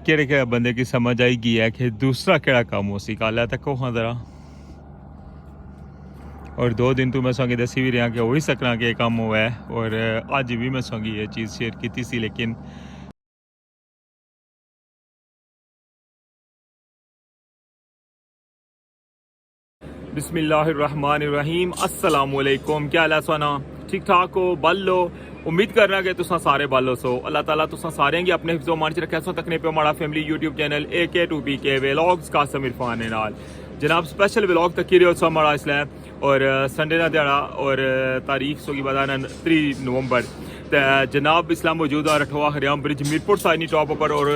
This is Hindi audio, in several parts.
केड़े केड़े बंदे की समझ आई गई है कि दूसरा केड़ा काम हो सी कल है तक हाँ जरा और 2 दिन तो मैं संगी दसी भी रहा कि हो ही सकना कि काम हुआ है और अज भी मैं संगी ये चीज़ शेयर की सी लेकिन बिस्मिल्लाहिर्रहमानिर्रहीम अस्सलाम वालेकुम क्या हाल है सोना ठीक ठाक हो बल लो उम्मीद करना कि तुसा सारे बल हो सो अल्लाह ताला तुसा सारे की अपने हिफ्ज़ो मान च रखे सो तकने पे हमारा family YouTube channel AK2PK vlogs Qasim Irfan है नाल जनाब स्पेशल व्लॉग तक रहे हो हमारा इसलिए और संडे का दिहाड़ा और तारीख सो की बताना 3 नवंबर तो जनाब इसलाम मौजूद है रठवा हरियाम ब्रिज मीरपुर साइनी टॉप पर और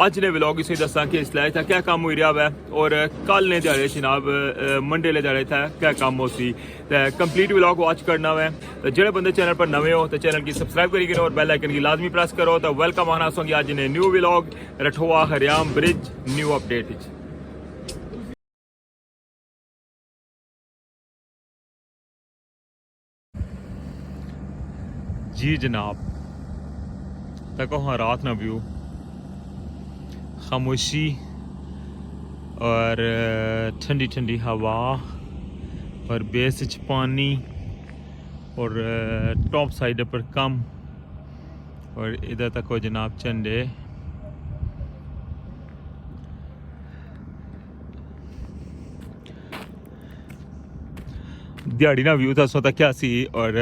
अज ने व्लॉग इसे दसा कि इसलिए था क्या काम हो रहा है और कल ने दिहाड़े जनाब मंडे ले दिहाड़े था क्या काम हो सी तो कंप्लीट व्लॉग वॉच करना है तो जो बंदे चैनल पर नवे हो तो चैनल की सब्सक्राइब करिए और बेल आइकन की लाजमी प्रेस करो तो वेलकम आना सोंगी अज ने न्यू व्लॉग रठवा हरियाम ब्रिज न्यू अपडेट। जी जनाब तको हाँ रात ना व्यू खामोशी और ठंडी ठंडी हवा और बेस पानी और टॉप साइड पर कम और इधर तक हो जनाब झंडे दिहाड़ी ना व्यू था सोता क्या सी और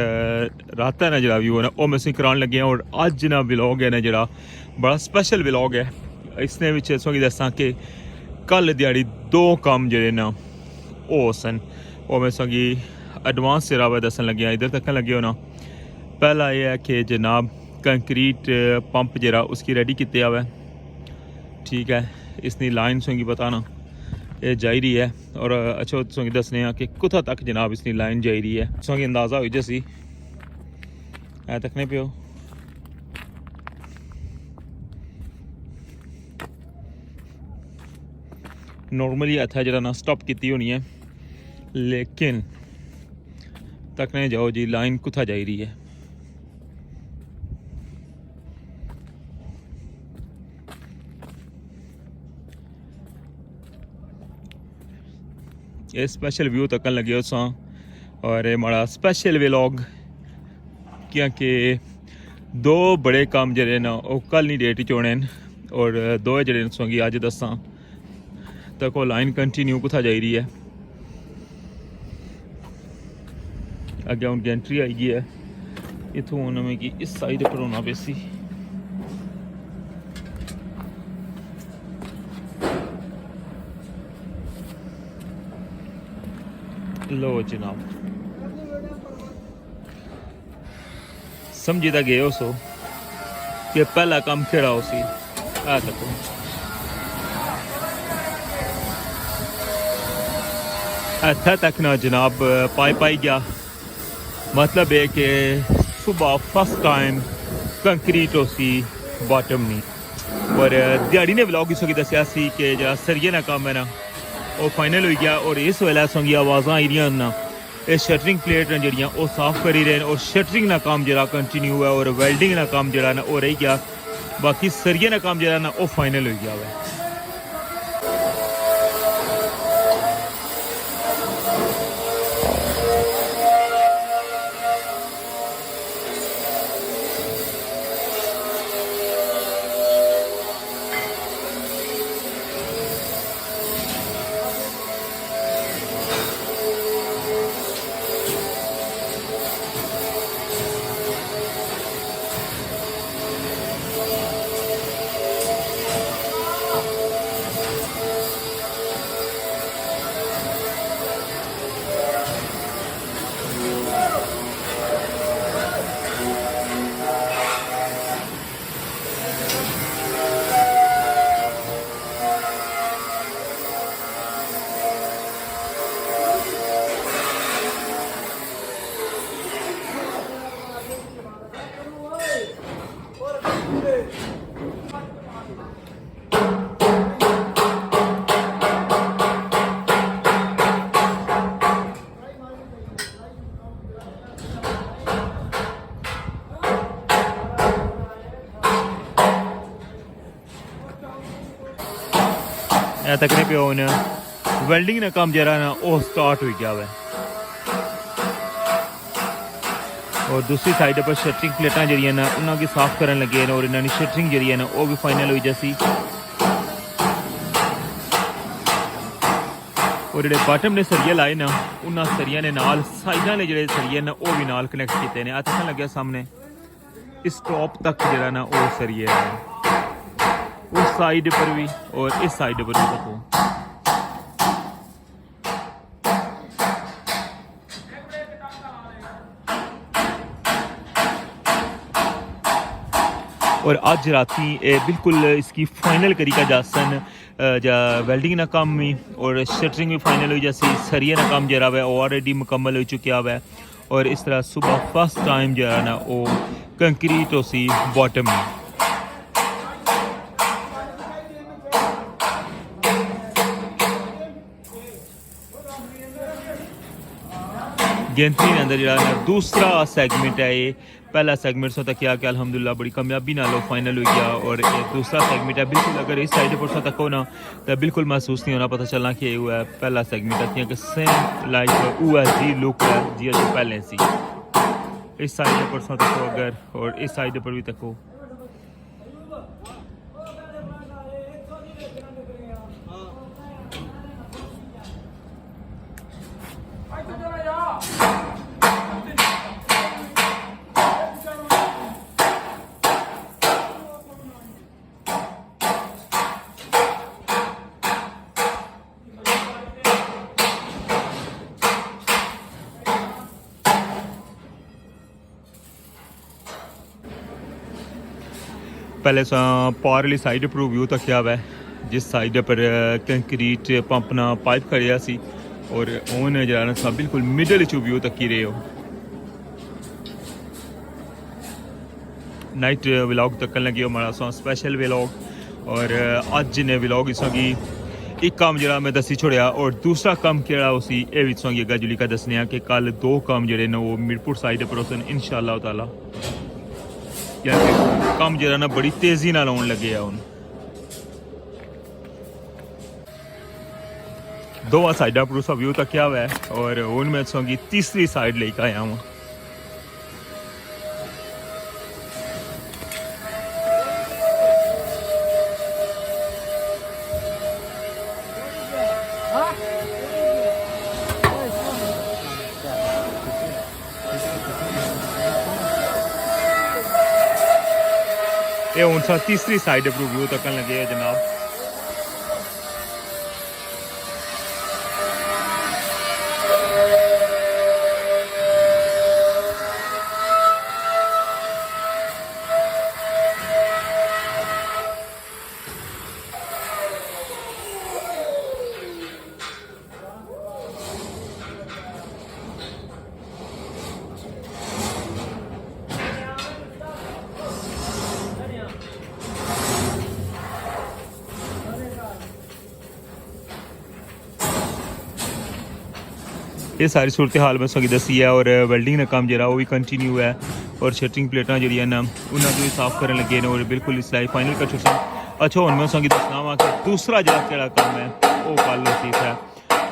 रात ना जरा व्यू है ना वो मैं कराने लगे हैं और अज ना व्लॉग है ना जरा बड़ा स्पेशल व्लॉग है इसने भी सो दसा कि कल दिहाड़ी 2 काम जड़े ना वो सन वो मैं सगी एडवांस सिरा हुआ दसन लगे इधर तक लगे हो ना पहला यह है कि जनाब कंक्रीट पंप जरा उसकी रेडी किते हुआ ठीक है इसकी लाइन सोंगी बताना ये जा रही है और अच्छा सोंगी दसने कि कुथा तक जनाब इसकी लाइन जा रही है सोंगी अंदाज़ा हो जैसी ऐ तकने पे नॉर्मली इतना जरा ना स्टॉप की होनी है लेकिन तकने जाओ जी लाइन कुथा जा रही है ये स्पेशल व्यू तकन लगे उस और ये माड़ा स्पेशल व्लॉग क्योंकि 2 बड़े काम जड़े ना वो कल नहीं डेट च होने और 2 जड़े सोंगी अज दसा तक वो लाइन कंटिन्यू कुथा जा रही है अगे उनकी एंट्री आई गई है इतों उन्होंने कि इस साइड पर होना बेसी लो जनाब समझी तो गए हो सो कि पहला काम केड़ा हो सी आ तको इत्थे तक ना जनाब पाई गया मतलब है कि सुबह फर्स्ट टाइम कंक्रीट हो सी बॉटम नहीं और दिहाड़ी ने व्लॉग इसो की दसिया सी कि जरा सरिये ना काम है ना वो फाइनल हो गया और इस वेले सोंगी आवाज़ा आई रही ना ये शटरिंग प्लेट जड़ियाँ वो साफ करी रहे और शटरिंग ना काम जरा कंटिन्यू है और वेल्डिंग ना काम जरा ना वो रही गया बाकी सरिये ना काम जरा ना वो फाइनल हो गया है। ਇਹ ਤੱਕਨੇ ਪਿਓ ਹੁਣ ਵੈਲਡਿੰਗ ਦਾ ਕੰਮ ਜਿਹੜਾ ਨਾ ਉਹ ਸਟਾਰਟ ਹੋ ਗਿਆ ਵਾ और दूसरी साइड पर शटरिंग प्लेटां जड़ियां ना उन्होंने साफ करन लगे ने और इन्होंने शटरिंग जी है ना वो भी फाइनल हुई जैसी और जो बाटम ने सरिये लाए ना उन्होंने सरिया ने नाल साइडा ने जो सरिये ना वो भी नाल कनैक्ट किए हैं अच्छा लगे सामने इस टॉप तक जो ना वो सरिये है उस साइड पर भी और इस साइड पर भी देखो और अज राती बिल्कुल इसकी फाइनल करी का जासन जा वेल्डिंग ना काम भी और शटरिंग भी फाइनल हुई जैसी सरिया ना काम जरा है ऑलरेडी मुकम्मल हो चुका है और इस तरह सुबह फर्स्ट टाइम जो है ना वो कंक्रीट हो सी बॉटम में गिनती के अंदर जो दूसरा सेगमेंट है ये पहला सेगमेंट सो तक किया कि अल्हम्दुलिल्लाह बड़ी कामयाबी नाल फाइनल हो गया और ये दूसरा सेगमेंट है बिल्कुल अगर इस साइड पर सो तक हो ना तो बिल्कुल महसूस नहीं होना पता चलना कि वो है पहला सेगमेंट है कि सेम लाइक वो है जी लुक है जी जो पहले सी इस साइड पर सो तक अगर और इस साइड पर भी तक हो पहले पार वाली साइड पर व्यू तक क्या है जिस साइड पर कंक्रीट पंप ना पाइप खड़िया सी और ओन जरा सा बिल्कुल मिडल च व्यू तक ही रहे हो नाइट व्लॉग तक लगे हो हमारा सा स्पेशल व्लॉग और अज ने व्लॉग इसकी एक काम जरा मैं दसी छोड़िया और दूसरा काम केड़ा उसी ए विच सोंगी अग्गा जुली का दसने कि कल दो काम जड़े ने वो मीरपुर साइड पर होसन इंशाअल्लाह ताला यानी काम जरा ना बड़ी तेजी नाल आउण लगे हुन दो साइडा पर उसका व्यू तक क्या हुआ है और हुन मैं सोंगी तीसरी साइड लेके आया हूँ ये हूँ सा तीसरी साइड पर व्यू तक लगे है जनाब ये सारी सूरत हाल मैं सकी दसी है और वेल्डिंग का काम जरा वो भी कंटिन्यू है और शटरिंग प्लेटा जी ना उन्होंने भी साफ करने लगे ने और बिल्कुल इसलाई फाइनल कर चुके अच्छा हूँ मैं सकी दसना वा कि दूसरा जरा काम है वो कल चीज है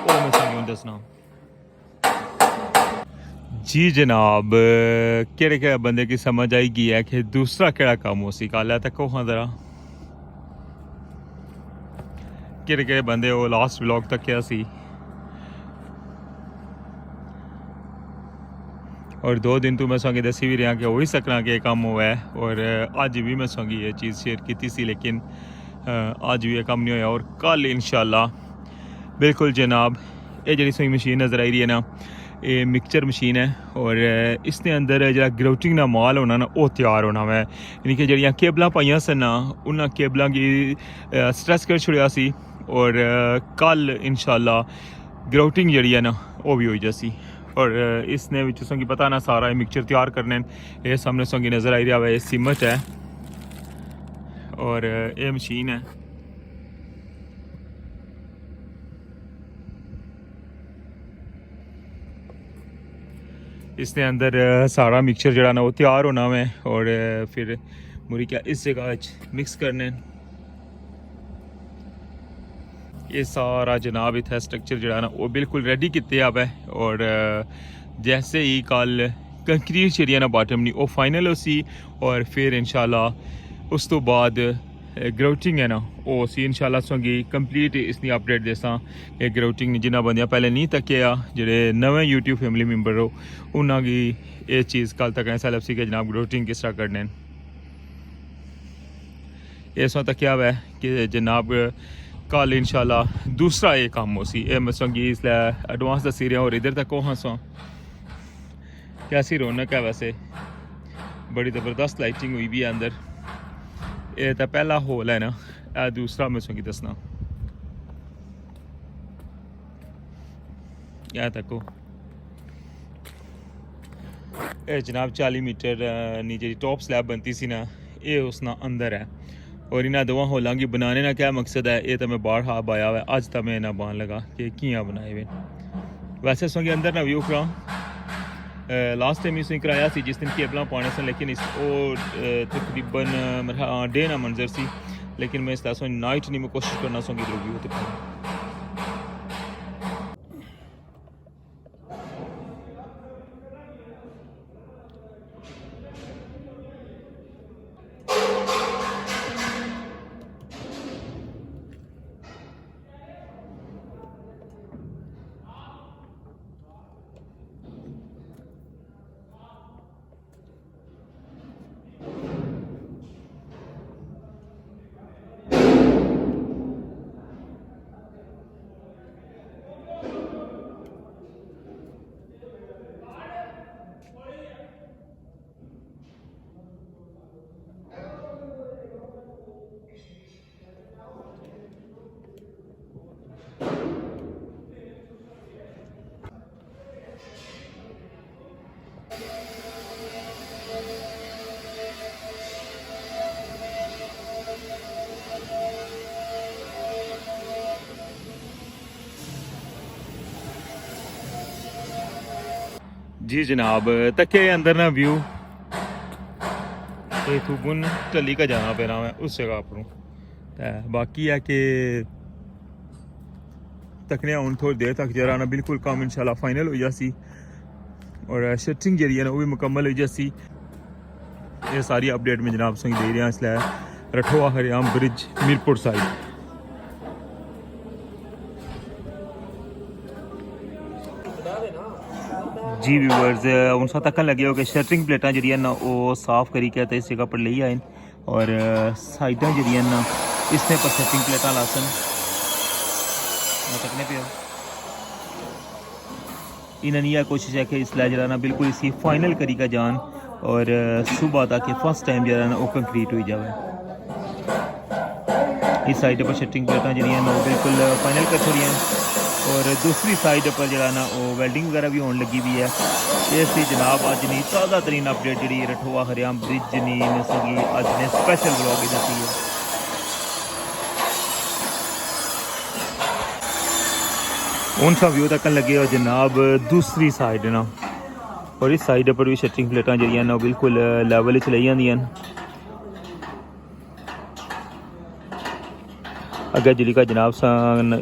वो मैं सकी दसना जी जनाब केड़े बंदे की समझ आई गई है कि दूसरा केड़ा काम हो सी कल है तक हाँ जरा केड़े बंदे वो लास्ट व्लॉग तक क्या सी और 2 दिन तो मैं संगी दसी भी रहा कि हो ही सकना कि काम हुआ है और अज भी मैं संगी ये चीज़ शेयर की थी लेकिन अज भी ये काम नहीं होया और कल इंशाल्लाह बिल्कुल जनाब ये जी सोई मशीन नज़र आई रही है ना ये मिक्सचर मशीन है और इसके अंदर जो ग्राउटिंग का माल होना ना वो तैयार होना है यानी कि जड़ियाँ केबल पाइया सन ना उन्होंने केबलों की स्ट्रेस कर छुड़िया सी और कल इंशाल्लाह ग्राउटिंग जड़ी है ना वो भी हो जैसी और इसने विच संगी पता ना सारा मिक्सचर तैयार करने ये सामने संगी नज़र आई रहा है ये सीमेंट है और ये मशीन है इसके अंदर सारा मिक्सचर जड़ा ना वो तैयार होना है और फिर मुरी क्या इस जगह मिक्स करने ये सारा जनाब इतना स्ट्रक्चर जो ना वो बिल्कुल रेडी किते आप है और जैसे ही कल कंक्रीट जी ना बाटम नहीं वो फाइनल हो सी और फिर इंशाल्लाह उस तो बाद ग्राउटिंग है ना वो सी इंशाल्लाह सोंगी कंप्लीट इसकी अपडेट देसा कि ग्राउटिंग जिन्हें बंदियां पहले नहीं तके आ जेडे नवे यूट्यूब फैमिली मैंबर हो उन्होंने ये चीज़ कल तक ऐसा लपसी कि जनाब ग्राउटिंग किस तरह करने इस वक्त क्या है कि जनाब कल इंशाल्लाह दूसरा ये काम हो सी मैं सोंगी इसलिए एडवांस दसी रहा और इधर तक वहाँ सो कैसी रौनक है वैसे बड़ी ज़बरदस्त लाइटिंग हुई भी है अंदर ये तो पहला हॉल है ना दूसरा मैं सोंगी दसना या तको ये जनाब 40 मीटर नीचे टॉप स्लैब बनती सी ना ये उसना अंदर है और इन्हें दोवां होलों की बनाने का क्या मकसद है ये तो मैं बाहर हाब आया हुआ अज तो मैं इन्हें बन लगा कि कियां बनाए हुए वैसे सोंगी अंदर ना व्यू करा लास्ट टाइम इसमें कराया सी जिस दिन केबल पाने से लेकिन इस तकरीबन मेरा डे ना मंजर सी लेकिन मैं इस तरह नाइट नहीं मैं कोशिश करना सोंगी इधर व्यू दिखाऊँ जी जनाब तके अंदर ना व्यू तो थूबुन टली का जाना पैना है उस जगह पर बाकी है कि तकने हूँ थोड़ी देर तक जरा ना बिल्कुल काम इंशाल्लाह फाइनल हो जासी और शटरिंग जी है ना वो भी मुकम्मल हो जासी ये सारी अपडेट में जनाब संग दे रहे हैं इसलिए रठोआ हरियाम ब्रिज मीरपुर साइड जी व्यूवर्स उनसा तक लगे हो कि शटरिंग प्लेटा जी ना वो साफ करी के इस जगह पर ले आए और साइडा जी ना इसने पर शटरिंग प्लेटा लासन तकने पे इन्होंने यह कोशिश है कि इसलिए जरा ना बिल्कुल इसी फाइनल करी का जान और सुबह तक फर्स्ट टाइम जरा ना वो कंक्रीट हो जाए इस साइड पर शटरिंग प्लेटा जी ना वो बिल्कुल फाइनल कर छोड़ी और दूसरी साइड पर जरा ना वो वेल्डिंग वगैरह भी होने लगी हुई है ये सी जनाब अज नहीं ताज़ा तरीन अपडेट जी रठोआ हरियाम ब्रिज नहीं सगी अज ने स्पेशल ब्लॉग दसी है उन सा व्यू तक लगे हो जनाब दूसरी साइड ना और इस साइड पर भी शटरिंग प्लेटा जी ना बिल्कुल लैवल च ले जांदियां अगर जी का जनाब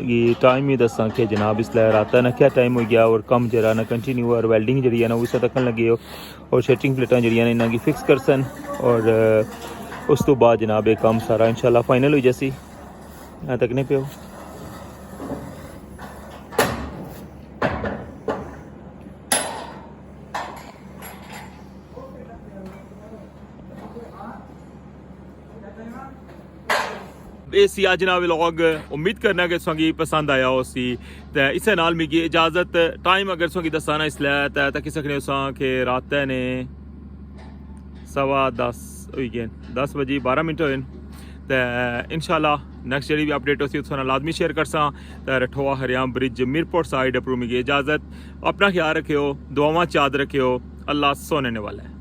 ये टाइम ही दसा कि जनाब इसलिए रात ना क्या टाइम हो गया और कम जरा ना कंटिन्यू और वेल्डिंग जी ना उस तक लगे हो और शटरिंग प्लेटा जी ना इन्हों की फिक्स कर सन और उस तो बाद जनाब एक काम सारा इंशाल्लाह फाइनल हो जैसी तकने पे हो सी अज ना व्लॉग उम्मीद करना कि तुसेंगी पसंद आया हो सी ते इस नाल मिगी इजाजत टाइम अगर तुसेंगी दस्सा ना इसलिए ते तक्की सकने हो कि रात ने 10:15 होई गए 10 बजे 12 मिनट होए ते इंशाल्लाह नेक्स्ट जी भी अपडेट होसी उस लाजमी शेयर करसा ते रठोआ हरियाम ब्रिज मीरपुर साइड पर मिगी इजाजत अपना ख्याल रखियो दुआवां चाद रखियो अल्लाह सोने वाला है।